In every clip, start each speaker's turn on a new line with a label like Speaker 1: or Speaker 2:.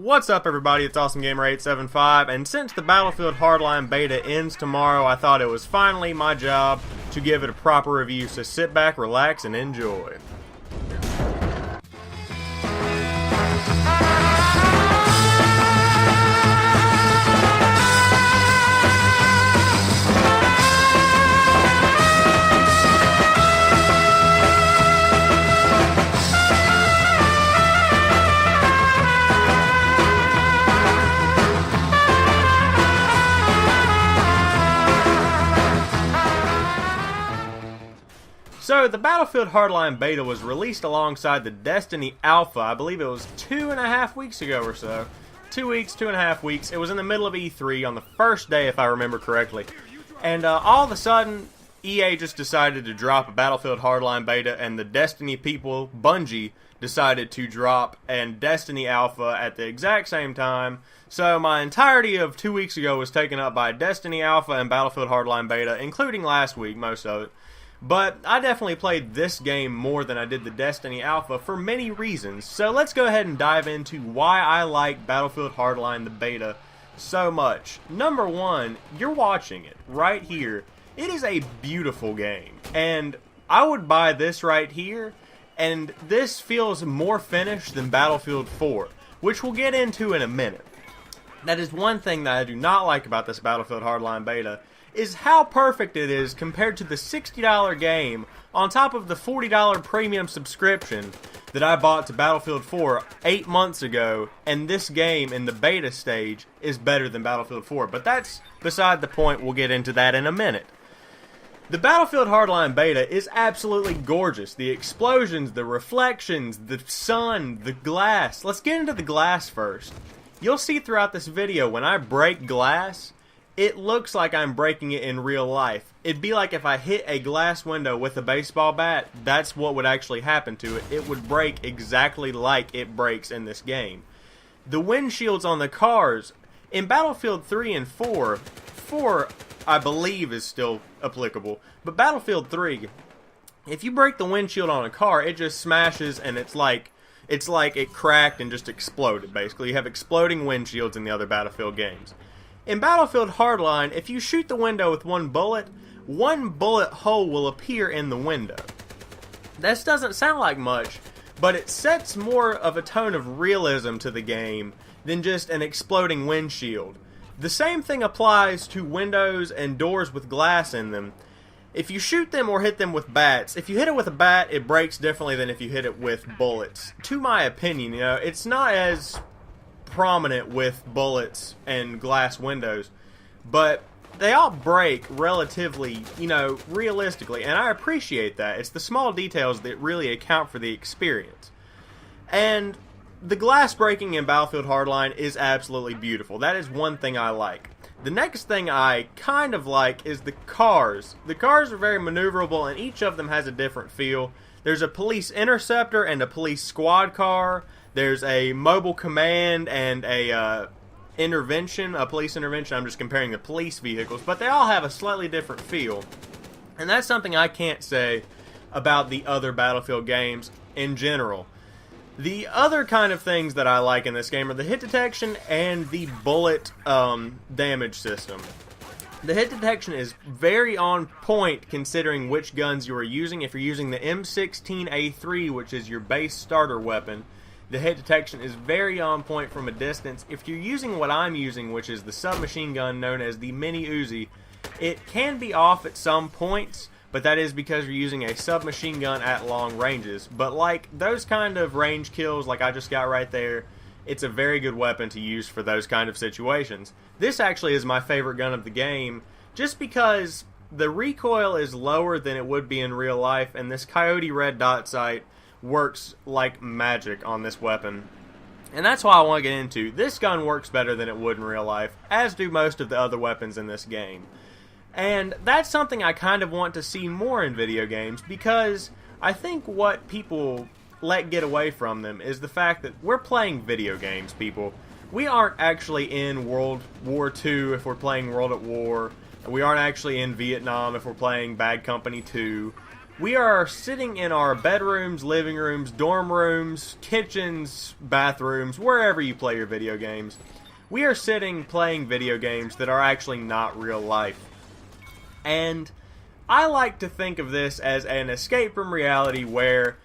Speaker 1: What's up, everybody? It's AwesomeGamer875, and since the Battlefield Hardline Beta ends tomorrow, I thought it was finally my job to give it a proper review, so sit back, relax, and enjoy. So, the Battlefield Hardline Beta was released alongside the Destiny Alpha. I believe it was 2.5 weeks ago or so. 2 weeks, 2.5 weeks. It was in the middle of E3 on the first day, if I remember correctly. And all of a sudden, EA just decided to drop a Battlefield Hardline Beta, and the Destiny people, Bungie, decided to drop and Destiny Alpha at the exact same time. So my entirety of 2 weeks ago was taken up by Destiny Alpha and Battlefield Hardline Beta, including last week, most of it. But I definitely played this game more than I did the Destiny Alpha for many reasons. So let's go ahead and dive into why I like Battlefield Hardline the Beta so much. Number one, you're watching it right here. It is a beautiful game. And I would buy this right here. And this feels more finished than Battlefield 4, which we'll get into in a minute. That is one thing that I do not like about this Battlefield Hardline Beta, is how perfect it is compared to the $60 game on top of the $40 premium subscription that I bought to Battlefield 4 8 months ago, and this game in the beta stage is better than Battlefield 4. But that's beside the point, we'll get into that in a minute. The Battlefield Hardline Beta is absolutely gorgeous. The explosions, the reflections, the sun, the glass. Let's get into the glass first. You'll see throughout this video when I break glass, it looks like I'm breaking it in real life. It'd be like if I hit a glass window with a baseball bat, that's what would actually happen to it. It would break exactly like it breaks in this game. The windshields on the cars, in Battlefield 3 and 4 I believe is still applicable, but Battlefield 3, if you break the windshield on a car, it just smashes and it's like it cracked and just exploded, basically. You have exploding windshields in the other Battlefield games. In Battlefield Hardline, if you shoot the window with one bullet hole will appear in the window. This doesn't sound like much, but it sets more of a tone of realism to the game than just an exploding windshield. The same thing applies to windows and doors with glass in them. If you shoot them or hit them with bats, if you hit it with a bat, it breaks differently than if you hit it with bullets. To my opinion, it's not as prominent with bullets and glass windows, but they all break relatively, realistically, and I appreciate that. It's the small details that really account for the experience. And the glass breaking in Battlefield Hardline is absolutely beautiful. That is one thing I like. The next thing I kind of like is the cars. The cars are very maneuverable, and each of them has a different feel. There's a police interceptor and a police squad car. There's a mobile command and a police intervention. I'm just comparing the police vehicles, but they all have a slightly different feel. And that's something I can't say about the other Battlefield games in general. The other kind of things that I like in this game are the hit detection and the bullet damage system. The hit detection is very on point considering which guns you are using. If you're using the M16A3, which is your base starter weapon, the hit detection is very on point from a distance. If you're using what I'm using, which is the submachine gun known as the Mini Uzi, it can be off at some points, but that is because you're using a submachine gun at long ranges. But like those kind of range kills like I just got right there, it's a very good weapon to use for those kind of situations. This actually is my favorite gun of the game, just because the recoil is lower than it would be in real life, and this Coyote red dot sight works like magic on this weapon. And that's why I want to get into. This gun works better than it would in real life, as do most of the other weapons in this game. And that's something I kind of want to see more in video games, because I think what people let get away from them is the fact that we're playing video games, people. We aren't actually in World War II if we're playing World at War. We aren't actually in Vietnam if we're playing Bad Company 2. We are sitting in our bedrooms, living rooms, dorm rooms, kitchens, bathrooms, wherever you play your video games. We are sitting playing video games that are actually not real life. And I like to think of this as an escape from reality where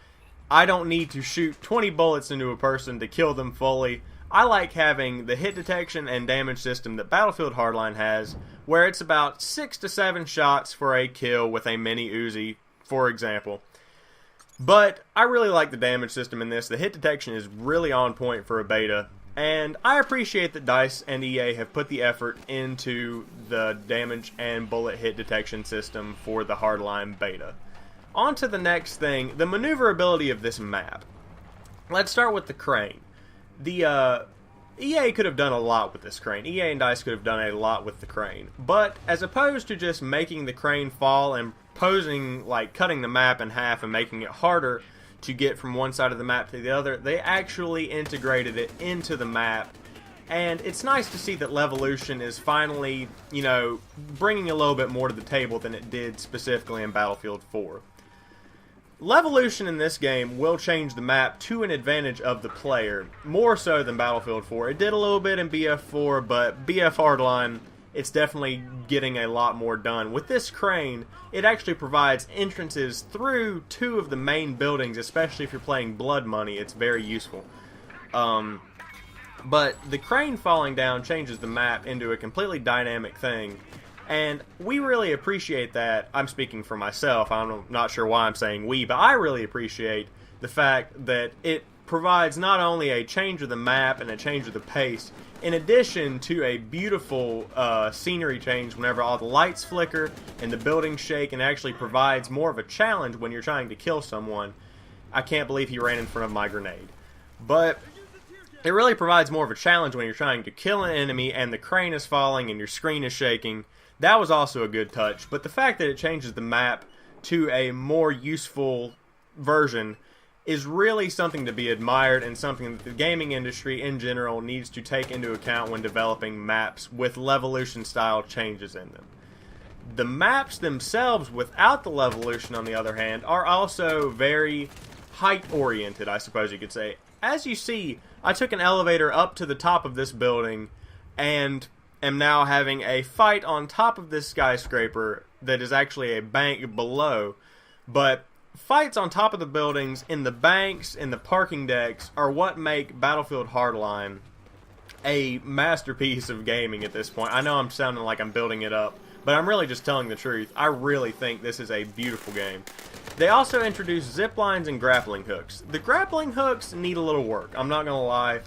Speaker 1: I don't need to shoot 20 bullets into a person to kill them fully. I like having the hit detection and damage system that Battlefield Hardline has, where it's about 6 to 7 shots for a kill with a mini Uzi, for example. But I really like the damage system in this. The hit detection is really on point for a beta, and I appreciate that DICE and EA have put the effort into the damage and bullet hit detection system for the Hardline beta. On to the next thing, the maneuverability of this map. Let's start with the crane. The EA could have done a lot with this crane. EA and DICE could have done a lot with the crane. But as opposed to just making the crane fall and posing, like cutting the map in half and making it harder to get from one side of the map to the other, they actually integrated it into the map. And it's nice to see that Levolution is finally, you know, bringing a little bit more to the table than it did specifically in Battlefield 4. Levolution in this game will change the map to an advantage of the player, more so than Battlefield 4. It did a little bit in BF4, but BF Hardline, it's definitely getting a lot more done. With this crane, it actually provides entrances through 2 of the main buildings, especially if you're playing Blood Money. It's very useful. But the crane falling down changes the map into a completely dynamic thing. And we really appreciate that. I'm speaking for myself. I'm not sure why I'm saying we, but I really appreciate the fact that it provides not only a change of the map and a change of the pace, in addition to a beautiful scenery change whenever all the lights flicker and the buildings shake, and actually provides more of a challenge when you're trying to kill someone. I can't believe he ran in front of my grenade. But it really provides more of a challenge when you're trying to kill an enemy and the crane is falling and your screen is shaking. That was also a good touch, but the fact that it changes the map to a more useful version is really something to be admired, and something that the gaming industry in general needs to take into account when developing maps with Levolution style changes in them. The maps themselves without the Levolution, on the other hand, are also very height oriented, I suppose you could say. As you see, I took an elevator up to the top of this building and am now having a fight on top of this skyscraper that is actually a bank below. But fights on top of the buildings, in the banks, in the parking decks, are what make Battlefield Hardline a masterpiece of gaming at this point. I know I'm sounding like I'm building it up, but I'm really just telling the truth. I really think this is a beautiful game. They also introduced zip lines and grappling hooks. The grappling hooks need a little work, I'm not going to lie.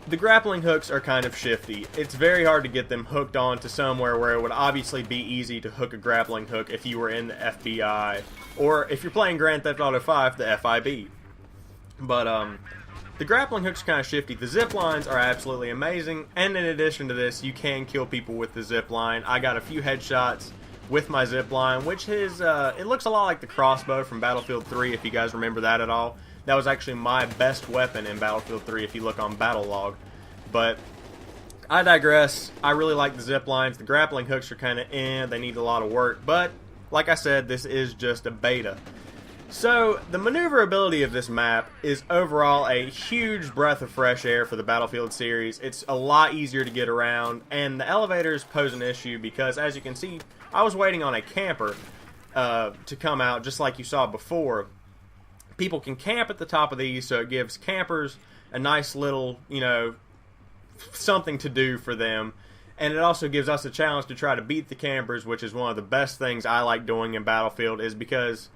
Speaker 1: The grappling hooks are kind of shifty. It's very hard to get them hooked onto somewhere where it would obviously be easy to hook a grappling hook if you were in the FBI, or if you're playing Grand Theft Auto 5, the FIB. But the grappling hooks are kind of shifty. The zip lines are absolutely amazing, and in addition to this, you can kill people with the zip line. I got a few headshots with my zip line, which is it looks a lot like the crossbow from Battlefield 3, if you guys remember that at all. That was actually my best weapon in Battlefield 3 if you look on Battle Log. But I digress. I really like the zip lines. The grappling hooks are kind of they need a lot of work. But like I said, this is just a beta. So the maneuverability of this map is overall a huge breath of fresh air for the Battlefield series. It's a lot easier to get around, and the elevators pose an issue because, as you can see, I was waiting on a camper to come out, just like you saw before. People can camp at the top of these, so it gives campers a nice little, you know, something to do for them. And it also gives us a challenge to try to beat the campers, which is one of the best things I like doing in Battlefield, is because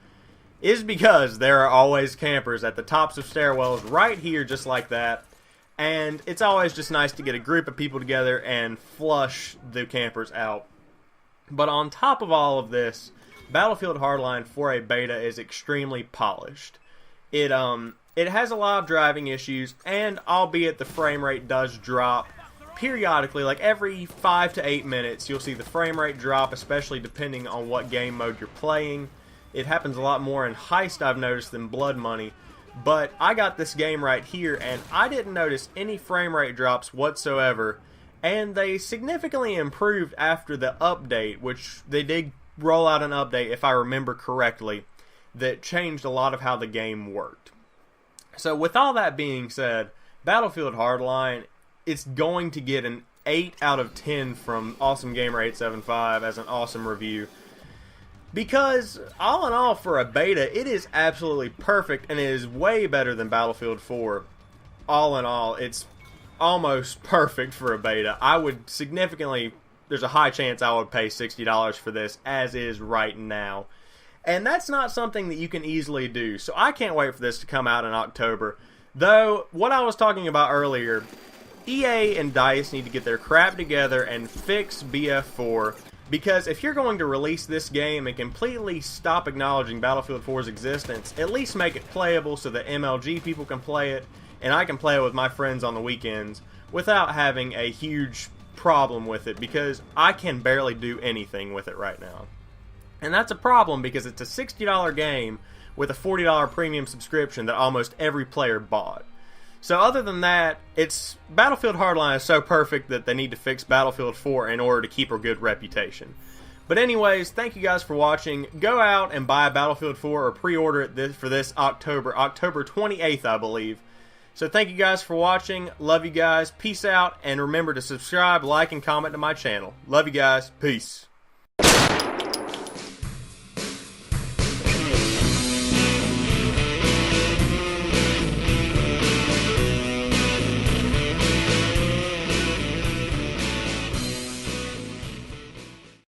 Speaker 1: there are always campers at the tops of stairwells right here, just like that. And it's always just nice to get a group of people together and flush the campers out. But on top of all of this, Battlefield Hardline for a beta is extremely polished. It has a lot of driving issues, and albeit the frame rate does drop periodically, like every 5 to 8 minutes, you'll see the frame rate drop, especially depending on what game mode you're playing. It happens a lot more in Heist, I've noticed, than Blood Money. But I got this game right here, and I didn't notice any frame rate drops whatsoever. And they significantly improved after the update, which they did roll out an update, if I remember correctly. that changed a lot of how the game worked. So with all that being said, Battlefield Hardline, it's going to get an 8 out of 10 from AwesomeGamer875 as an awesome review. Because, all in all, for a beta, it is absolutely perfect, and it is way better than Battlefield 4. All in all, it's almost perfect for a beta. I would significantly, there's a high chance I would pay $60 for this, as is right now. And that's not something that you can easily do, so I can't wait for this to come out in October. Though, what I was talking about earlier, EA and DICE need to get their crap together and fix BF4, because if you're going to release this game and completely stop acknowledging Battlefield 4's existence, at least make it playable so that MLG people can play it, and I can play it with my friends on the weekends, without having a huge problem with it, because I can barely do anything with it right now. And that's a problem because it's a $60 game with a $40 premium subscription that almost every player bought. So other than that, Battlefield Hardline is so perfect that they need to fix Battlefield 4 in order to keep a good reputation. But anyways, thank you guys for watching. Go out and buy Battlefield 4 or pre-order it for this October 28th, I believe. So thank you guys for watching. Love you guys. Peace out. And remember to subscribe, like, and comment to my channel. Love you guys. Peace.